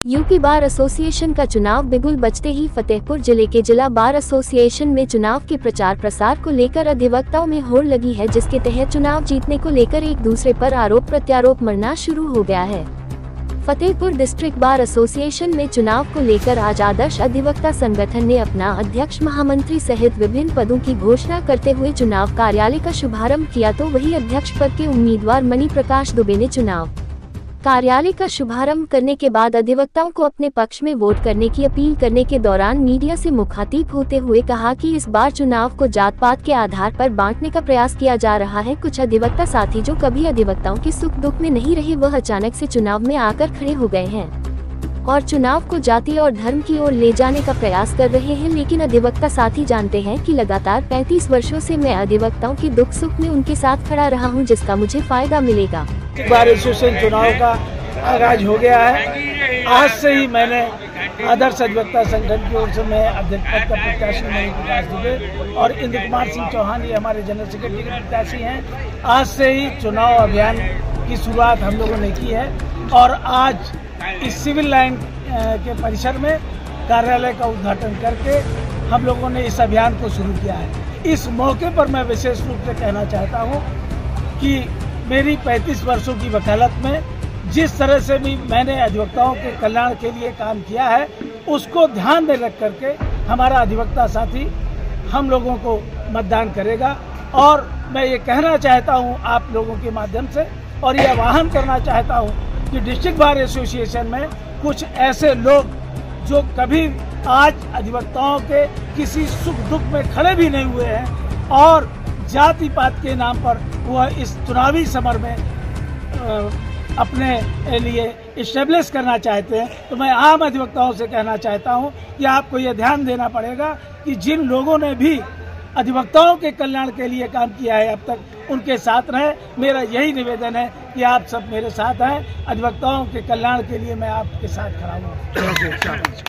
UP bar association का चुनाव बिगुल बजते ही फतेहपुर जिले के जिला बार एसोसिएशन में चुनाव के प्रचार प्रसार को लेकर अधिवक्ताओं में होड़ लगी है, जिसके तहत चुनाव जीतने को लेकर एक दूसरे पर आरोप प्रत्यारोप मरना शुरू हो गया है। फतेहपुर डिस्ट्रिक्ट बार एसोसिएशन में चुनाव को लेकर आज आदर्श अधिवक्ता संगठन ने अपना अध्यक्ष, महामंत्री सहित विभिन्न पदों की घोषणा करते हुए चुनाव कार्यालय का शुभारंभ किया, तो वही अध्यक्ष पद के उम्मीदवार मणि प्रकाश दुबे ने चुनाव कार्यालय का शुभारंभ करने के बाद अधिवक्ताओं को अपने पक्ष में वोट करने की अपील करने के दौरान मीडिया से मुखातिब होते हुए कहा कि इस बार चुनाव को जात पात के आधार पर बांटने का प्रयास किया जा रहा है। कुछ अधिवक्ता साथी जो कभी अधिवक्ताओं के सुख दुख में नहीं रहे, वह अचानक से चुनाव में आकर खड़े हो गए हैं और चुनाव को जाति और धर्म की ओर ले जाने का प्रयास कर रहे हैं। लेकिन अधिवक्ता साथी जानते हैं कि लगातार 35 वर्षों से मैं अधिवक्ताओं के दुख सुख में उनके साथ खड़ा रहा हूं, जिसका मुझे फायदा मिलेगा। बार एसोसिएशन चुनाव का आगाज हो गया है। आज से ही मैंने आदर्श अधिवक्ता संगठन की ओर से मैं अध्यक्ष पद का प्रत्याशी मणि प्रकाश दुबे और इंद्र कुमार सिंह चौहान ये हमारे जनरल सेक्रेटरी के प्रत्याशी हैं। आज से ही चुनाव अभियान की शुरुआत हम लोगों ने की है और आज इस सिविल लाइन के परिसर में कार्यालय का उद्घाटन करके हम लोगों ने इस अभियान को शुरू किया है। इस मौके पर मैं विशेष रूप से कहना चाहता हूँ कि मेरी 35 वर्षों की वकालत में जिस तरह से भी मैंने अधिवक्ताओं के कल्याण के लिए काम किया है, उसको ध्यान में रख करके हमारा अधिवक्ता साथी हम लोगों को मतदान करेगा। और मैं ये कहना चाहता हूँ आप लोगों के माध्यम से और ये आह्वान करना चाहता हूँ कि डिस्ट्रिक्ट बार एसोसिएशन में कुछ ऐसे लोग जो कभी आज अधिवक्ताओं के किसी सुख दुख में खड़े भी नहीं हुए हैं और जाति पात के नाम पर वह इस चुनावी समर में अपने लिए इस्टेब्लिश करना चाहते हैं, तो मैं आम अधिवक्ताओं से कहना चाहता हूं कि आपको यह ध्यान देना पड़ेगा कि जिन लोगों ने भी अधिवक्ताओं के कल्याण के लिए काम किया है अब तक, उनके साथ रहें। मेरा यही निवेदन है कि आप सब मेरे साथ हैं। अधिवक्ताओं के कल्याण के लिए मैं आपके साथ खड़ा हूँ।